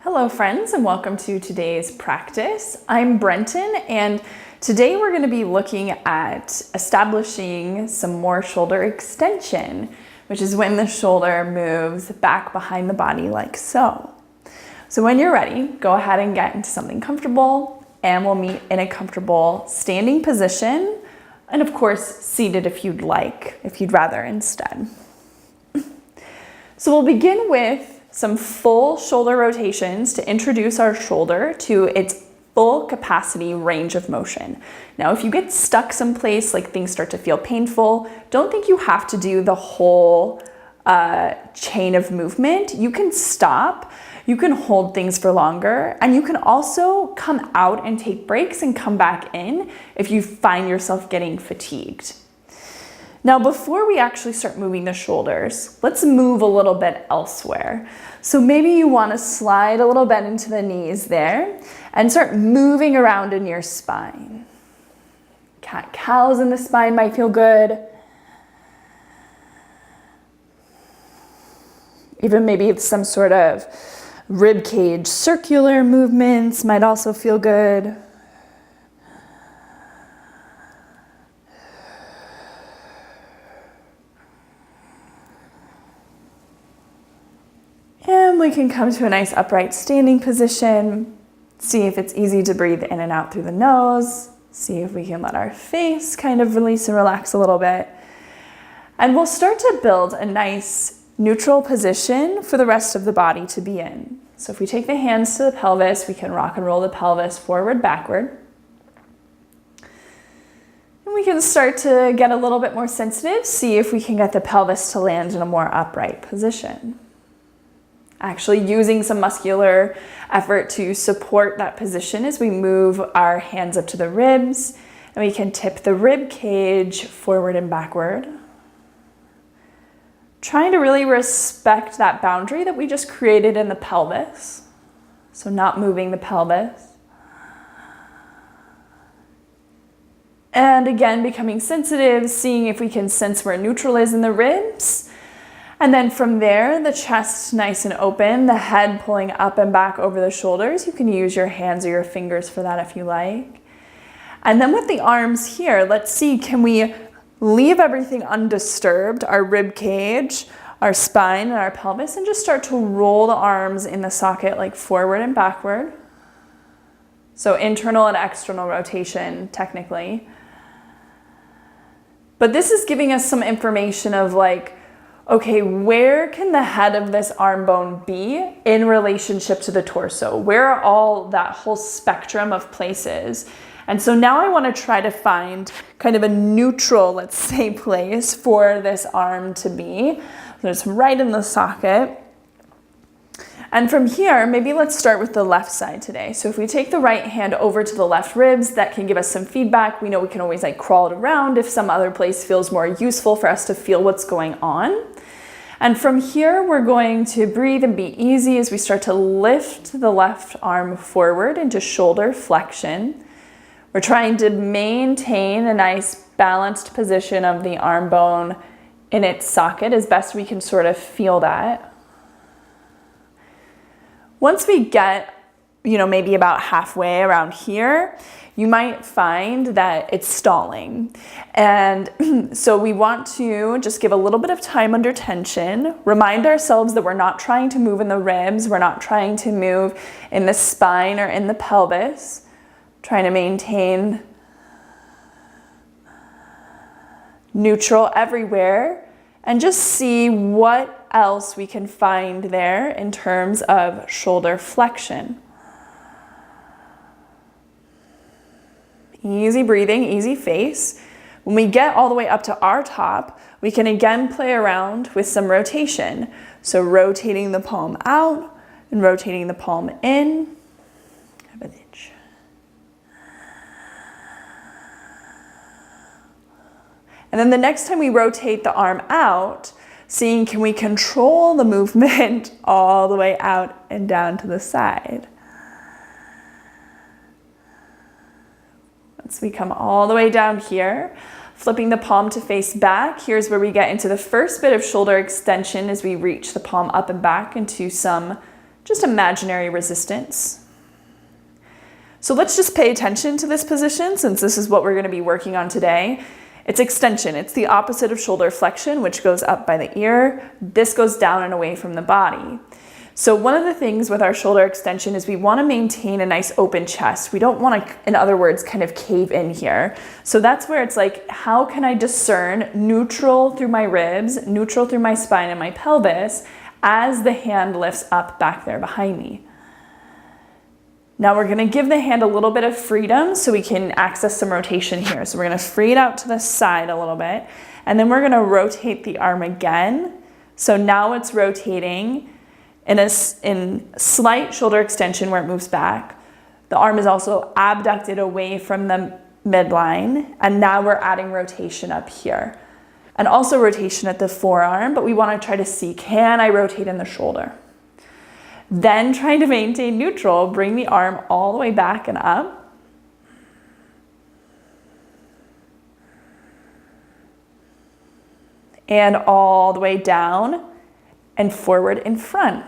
Hello friends, and welcome to today's practice. I'm Brentan, and today we're going to be looking at establishing some more shoulder extension, which is when the shoulder moves back behind the body like so. So when you're ready, go ahead and get into something comfortable, and we'll meet in a comfortable standing position, and of course seated if you'd rather instead. So we'll begin with some full shoulder rotations to introduce our shoulder to its full capacity range of motion. Now, if you get stuck someplace, like things start to feel painful, don't think you have to do the whole chain of movement. You can stop, you can hold things for longer, and you can also come out and take breaks and come back in if you find yourself getting fatigued. Now, before we actually start moving the shoulders, let's move a little bit elsewhere. So maybe you want to slide a little bit into the knees there and start moving around in your spine. Cat-cows in the spine might feel good. Even maybe some sort of rib cage circular movements might also feel good. And we can come to a nice upright standing position. See if it's easy to breathe in and out through the nose. See if we can let our face kind of release and relax a little bit. And we'll start to build a nice neutral position for the rest of the body to be in. So if we take the hands to the pelvis, we can rock and roll the pelvis forward, backward. And we can start to get a little bit more sensitive. See if we can get the pelvis to land in a more upright position. Actually using some muscular effort to support that position as we move our hands up to the ribs, and we can tip the rib cage forward and backward. Trying to really respect that boundary that we just created in the pelvis. So not moving the pelvis. And again, becoming sensitive, seeing if we can sense where neutral is in the ribs. And then from there, the chest nice and open, the head pulling up and back over the shoulders. You can use your hands or your fingers for that if you like. And then with the arms here, let's see, can we leave everything undisturbed, our rib cage, our spine, and our pelvis, and just start to roll the arms in the socket like forward and backward. So internal and external rotation, technically. But this is giving us some information of like, okay, where can the head of this arm bone be in relationship to the torso? Where are all that whole spectrum of places? And so now I want to try to find kind of a neutral, let's say, place for this arm to be. So it's right in the socket. And from here, maybe let's start with the left side today. So if we take the right hand over to the left ribs, that can give us some feedback. We know we can always like crawl it around if some other place feels more useful for us to feel what's going on. And from here, we're going to breathe and be easy as we start to lift the left arm forward into shoulder flexion. We're trying to maintain a nice balanced position of the arm bone in its socket as best we can sort of feel that. Once we get, maybe about halfway around here, you might find that it's stalling. And so we want to just give a little bit of time under tension, remind ourselves that we're not trying to move in the ribs, we're not trying to move in the spine or in the pelvis, trying to maintain neutral everywhere, and just see what else we can find there in terms of shoulder flexion. Easy breathing, easy face. When we get all the way up to our top, we can again play around with some rotation. So rotating the palm out and rotating the palm in. Have an itch. And then the next time we rotate the arm out, seeing can we control the movement all the way out and down to the side. Once we come all the way down here, flipping the palm to face back, here's where we get into the first bit of shoulder extension as we reach the palm up and back into some just imaginary resistance. So let's just pay attention to this position since this is what we're going to be working on today. It's extension. It's the opposite of shoulder flexion, which goes up by the ear. This goes down and away from the body. So one of the things with our shoulder extension is we want to maintain a nice open chest. We don't want to, in other words, kind of cave in here. So that's where it's like, how can I discern neutral through my ribs, neutral through my spine and my pelvis as the hand lifts up back there behind me? Now we're going to give the hand a little bit of freedom so we can access some rotation here. So we're going to free it out to the side a little bit, and then we're going to rotate the arm again. So now it's rotating in slight shoulder extension where it moves back. The arm is also abducted away from the midline, and now we're adding rotation up here. And also rotation at the forearm, but we want to try to see, can I rotate in the shoulder? Then trying to maintain neutral, bring the arm all the way back and up. And all the way down and forward in front.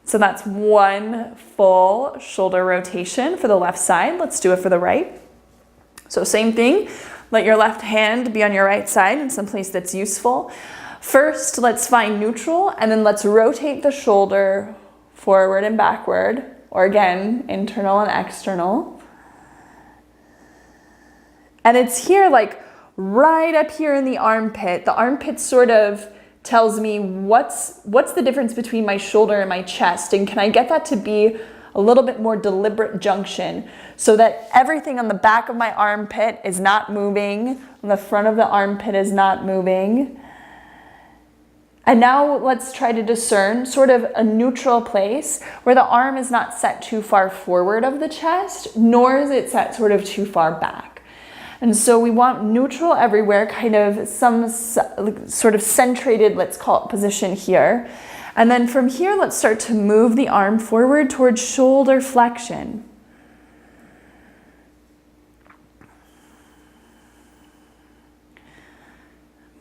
So that's one full shoulder rotation for the left side. Let's do it for the right. So same thing, let your left hand be on your right side in some place that's useful. First, let's find neutral, and then let's rotate the shoulder forward and backward, or again, internal and external. And it's here, like right up here in the armpit. The armpit sort of tells me what's the difference between my shoulder and my chest, and can I get that to be a little bit more deliberate junction so that everything on the back of my armpit is not moving, and the front of the armpit is not moving. And now let's try to discern sort of a neutral place where the arm is not set too far forward of the chest, nor is it set sort of too far back. And so we want neutral everywhere, kind of some sort of centrated, let's call it, position here. And then from here, let's start to move the arm forward towards shoulder flexion.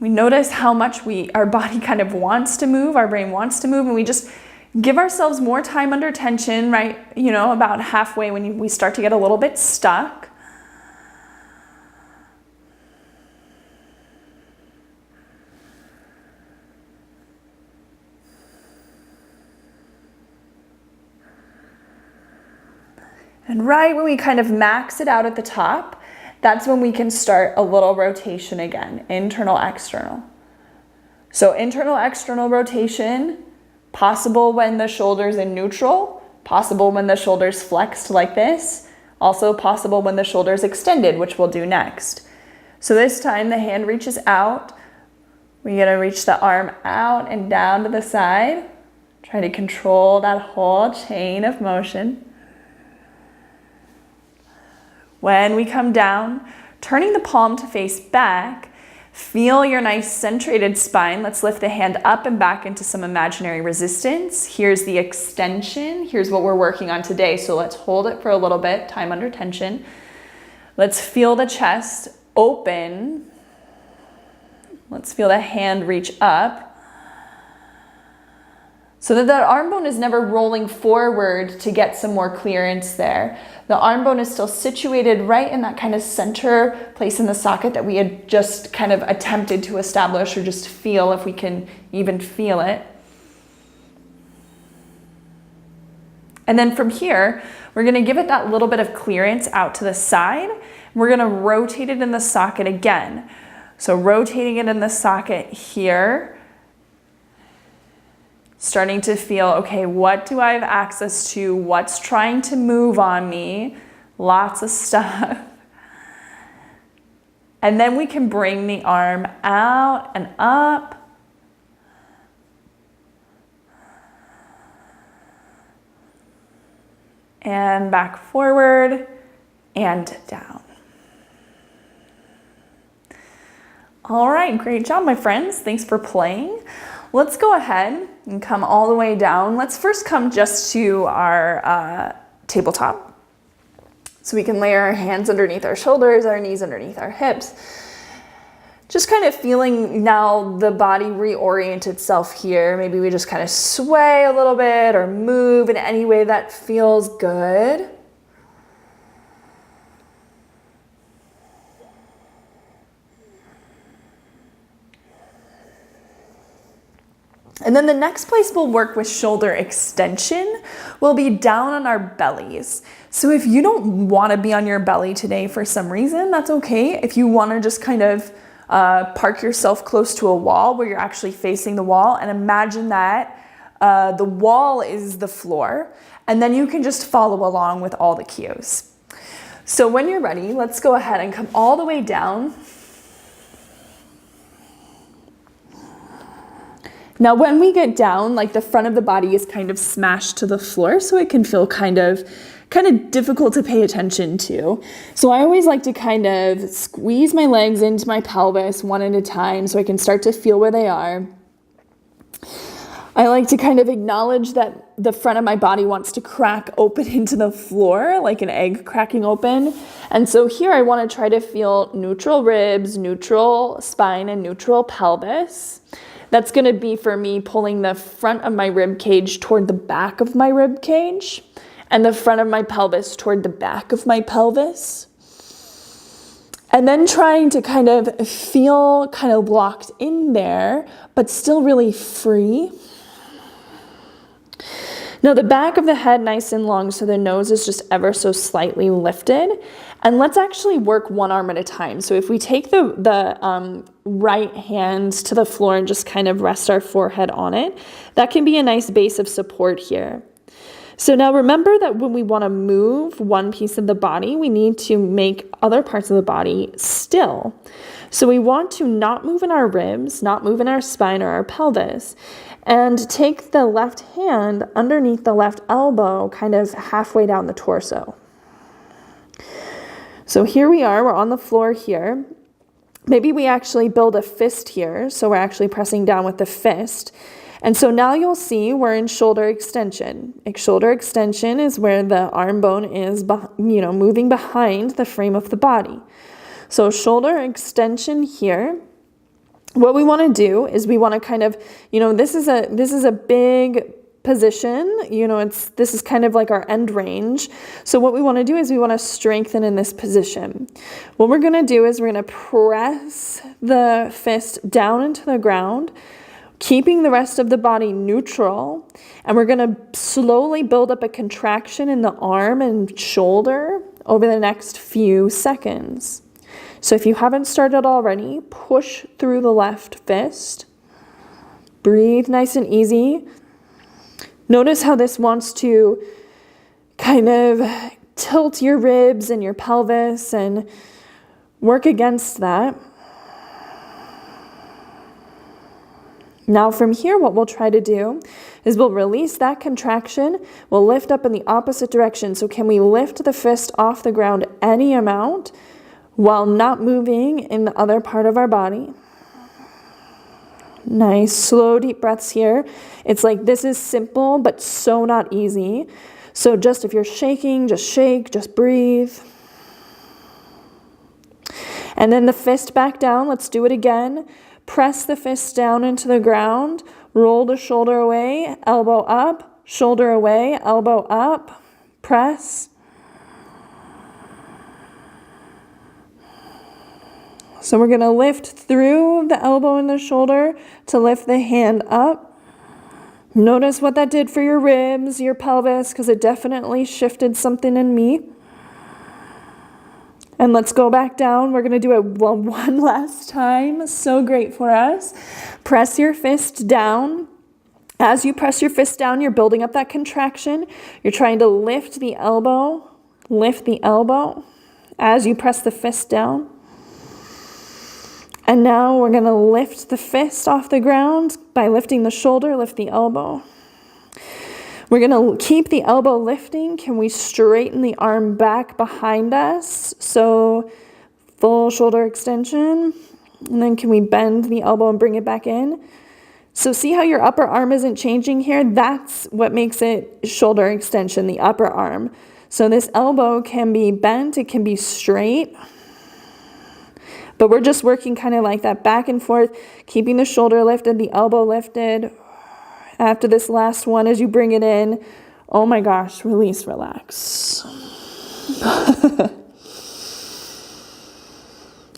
We notice how much our body kind of wants to move, our brain wants to move, and we just give ourselves more time under tension, right? You know, about halfway when we start to get a little bit stuck. And right when we kind of max it out at the top, that's when we can start a little rotation again, internal, external. So internal, external rotation, possible when the shoulder's in neutral, possible when the shoulder's flexed like this, also possible when the shoulder's extended, which we'll do next. So this time the hand reaches out. We're gonna reach the arm out and down to the side. Try to control that whole chain of motion. When we come down, turning the palm to face back, feel your nice centrated spine. Let's lift the hand up and back into some imaginary resistance. Here's the extension. Here's what we're working on today. So let's hold it for a little bit, time under tension. Let's feel the chest open. Let's feel the hand reach up. So that arm bone is never rolling forward to get some more clearance there. The arm bone is still situated right in that kind of center place in the socket that we had just kind of attempted to establish, or just feel, if we can even feel it. And then from here, we're gonna give it that little bit of clearance out to the side. We're gonna rotate it in the socket again. So rotating it in the socket here, starting to feel, okay, what do I have access to? What's trying to move on me? Lots of stuff. And then we can bring the arm out and up. And back forward and down. All right, great job, my friends. Thanks for playing. Let's go ahead and come all the way down. Let's first come just to our tabletop. So we can lay our hands underneath our shoulders, our knees underneath our hips. Just kind of feeling now the body reorient itself here. Maybe we just kind of sway a little bit or move in any way that feels good. And then the next place we'll work with shoulder extension will be down on our bellies. So if you don't want to be on your belly today for some reason, that's okay. If you want to just kind of park yourself close to a wall where you're actually facing the wall, and imagine that the wall is the floor, and then you can just follow along with all the cues. So when you're ready, let's go ahead and come all the way down. Now, when we get down, like the front of the body is kind of smashed to the floor, so it can feel kind of difficult to pay attention to. So I always like to kind of squeeze my legs into my pelvis one at a time so I can start to feel where they are. I like to kind of acknowledge that the front of my body wants to crack open into the floor, like an egg cracking open. And so here I want to try to feel neutral ribs, neutral spine, and neutral pelvis. That's going to be for me pulling the front of my rib cage toward the back of my rib cage and the front of my pelvis toward the back of my pelvis. And then trying to kind of feel kind of locked in there, but still really free. Now the back of the head nice and long so the nose is just ever so slightly lifted. And let's actually work one arm at a time. So if we take the right hand to the floor and just kind of rest our forehead on it, that can be a nice base of support here. So now remember that when we want to move one piece of the body, we need to make other parts of the body still. So we want to not move in our ribs, not move in our spine or our pelvis, and take the left hand underneath the left elbow, kind of halfway down the torso. So here we are, we're on the floor here. Maybe we actually build a fist here, so we're actually pressing down with the fist. And so now you'll see we're in shoulder extension. Shoulder extension is where the arm bone is, moving behind the frame of the body. So shoulder extension here. What we want to do is we want to kind of, this is a big position, this is kind of like our end range. So what we want to do is we want to strengthen in this position. What we're going to do is we're going to press the fist down into the ground, keeping the rest of the body neutral, and we're going to slowly build up a contraction in the arm and shoulder over the next few seconds. So if you haven't started already, push through the left fist. Breathe nice and easy. Notice how this wants to kind of tilt your ribs and your pelvis and work against that. Now from here, what we'll try to do is we'll release that contraction. We'll lift up in the opposite direction. So can we lift the fist off the ground any amount while not moving in the other part of our body? Nice, slow, deep breaths here. It's like this is simple, but so not easy. So just if you're shaking, just shake, just breathe. And then the fist back down. Let's do it again. Press the fist down into the ground. Roll the shoulder away, elbow up, shoulder away, elbow up. Press. So we're going to lift through the elbow and the shoulder to lift the hand up. Notice what that did for your ribs, your pelvis, because it definitely shifted something in me. And let's go back down. We're going to do it one last time. So great for us. Press your fist down. As you press your fist down, you're building up that contraction. You're trying to lift the elbow as you press the fist down. And now we're going to lift the fist off the ground by lifting the shoulder, lift the elbow. We're going to keep the elbow lifting. Can we straighten the arm back behind us? So full shoulder extension. And then can we bend the elbow and bring it back in? So see how your upper arm isn't changing here? That's what makes it shoulder extension, the upper arm. So this elbow can be bent, it can be straight. But we're just working kind of like that back and forth, keeping the shoulder lifted, the elbow lifted. After this last one, as you bring it in, oh my gosh, release, relax.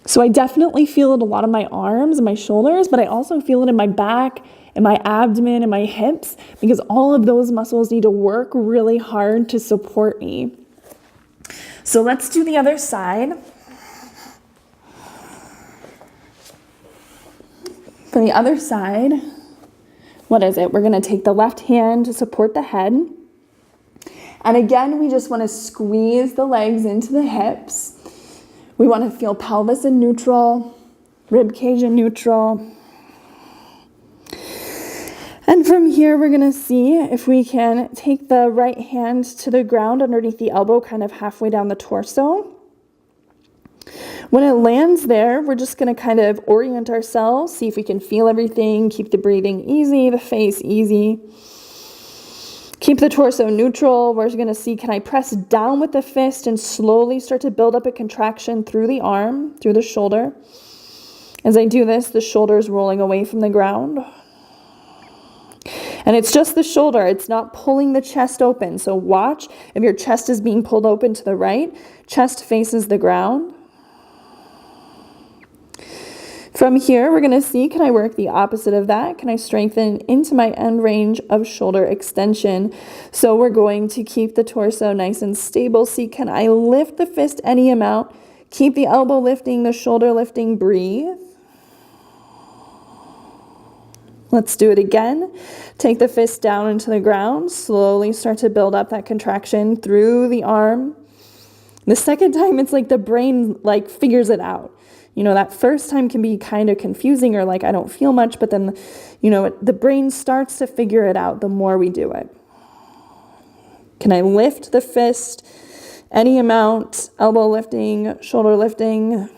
So I definitely feel it a lot in my arms and my shoulders, but I also feel it in my back and my abdomen and my hips, because all of those muscles need to work really hard to support me. So let's do the other side. For the other side, what is it? We're going to take the left hand to support the head. And again, we just want to squeeze the legs into the hips. We want to feel pelvis in neutral, rib cage in neutral. And from here, we're going to see if we can take the right hand to the ground underneath the elbow, kind of halfway down the torso. When it lands there, we're just going to kind of orient ourselves, see if we can feel everything, keep the breathing easy, the face easy. Keep the torso neutral. We're going to see, can I press down with the fist and slowly start to build up a contraction through the arm, through the shoulder. As I do this, the shoulder is rolling away from the ground. And it's just the shoulder. It's not pulling the chest open. So watch if your chest is being pulled open to the right, chest faces the ground. From here, we're going to see, can I work the opposite of that? Can I strengthen into my end range of shoulder extension? So we're going to keep the torso nice and stable. See, can I lift the fist any amount? Keep the elbow lifting, the shoulder lifting, breathe. Let's do it again. Take the fist down into the ground. Slowly start to build up that contraction through the arm. The second time, it's like the brain figures it out. You know, that first time can be kind of confusing, or like, I don't feel much, but then, the brain starts to figure it out the more we do it. Can I lift the fist any amount? Elbow lifting, shoulder lifting.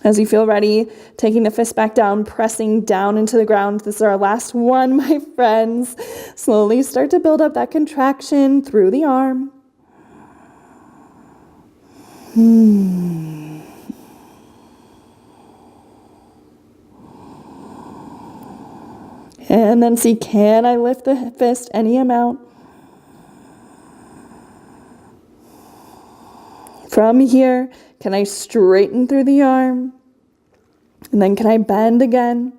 As you feel ready, taking the fist back down, pressing down into the ground. This is our last one, my friends. Slowly start to build up that contraction through the arm. And then see, can I lift the fist any amount? From here, can I straighten through the arm? And then can I bend again?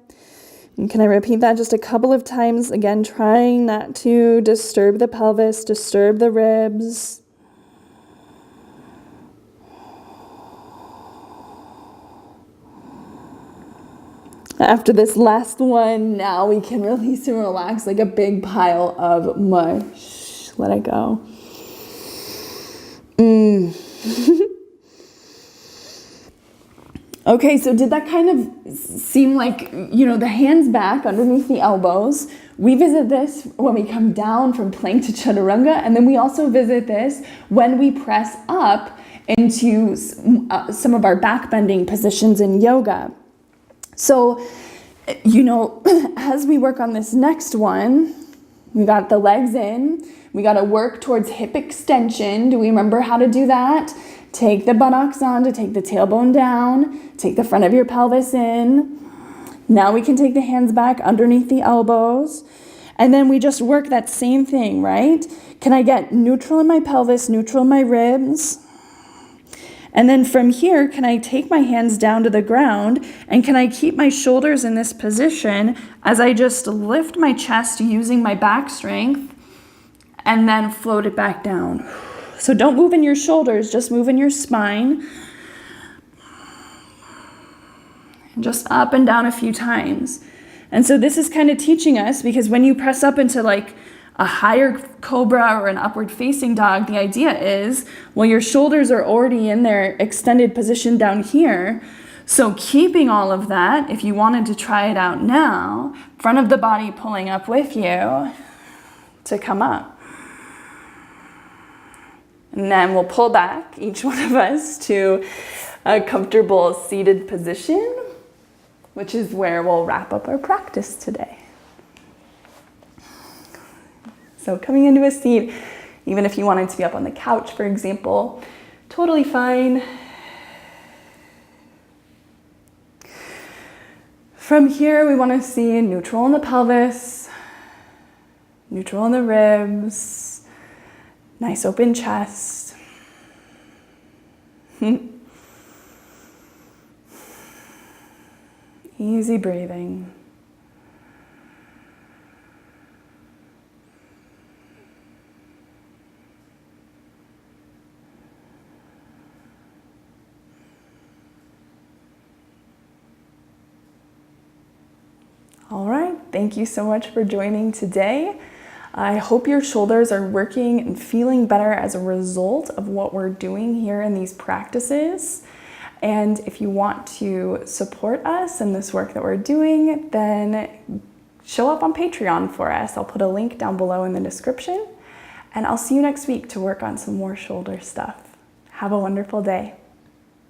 And can I repeat that just a couple of times? Again, trying not to disturb the pelvis, disturb the ribs. After this last one, now we can release and relax like a big pile of mush. Let it go. Okay, so did that kind of seem like, the hands back underneath the elbows? We visit this when we come down from plank to chaturanga, and then we also visit this when we press up into some of our back bending positions in yoga. So, as we work on this next one, we got the legs in. We got to work towards hip extension. Do we remember how to do that? Take the buttocks on to take the tailbone down. Take the front of your pelvis in. Now we can take the hands back underneath the elbows. And then we just work that same thing, right? Can I get neutral in my pelvis, neutral in my ribs? And then from here, can I take my hands down to the ground, and can I keep my shoulders in this position as I just lift my chest using my back strength and then float it back down? So don't move in your shoulders, just move in your spine. And just up and down a few times. And so this is kind of teaching us, because when you press up into like a higher cobra or an upward facing dog, the idea is, well, your shoulders are already in their extended position down here. So keeping all of that, if you wanted to try it out now, front of the body pulling up with you to come up. And then we'll pull back, each one of us, to a comfortable seated position, which is where we'll wrap up our practice today. So coming into a seat, even if you wanted to be up on the couch, for example, totally fine. From here, we want to see neutral in the pelvis, neutral in the ribs, nice open chest. Easy breathing. All right, thank you so much for joining today. I hope your shoulders are working and feeling better as a result of what we're doing here in these practices. And if you want to support us in this work that we're doing, then show up on Patreon for us. I'll put a link down below in the description. And I'll see you next week to work on some more shoulder stuff. Have a wonderful day.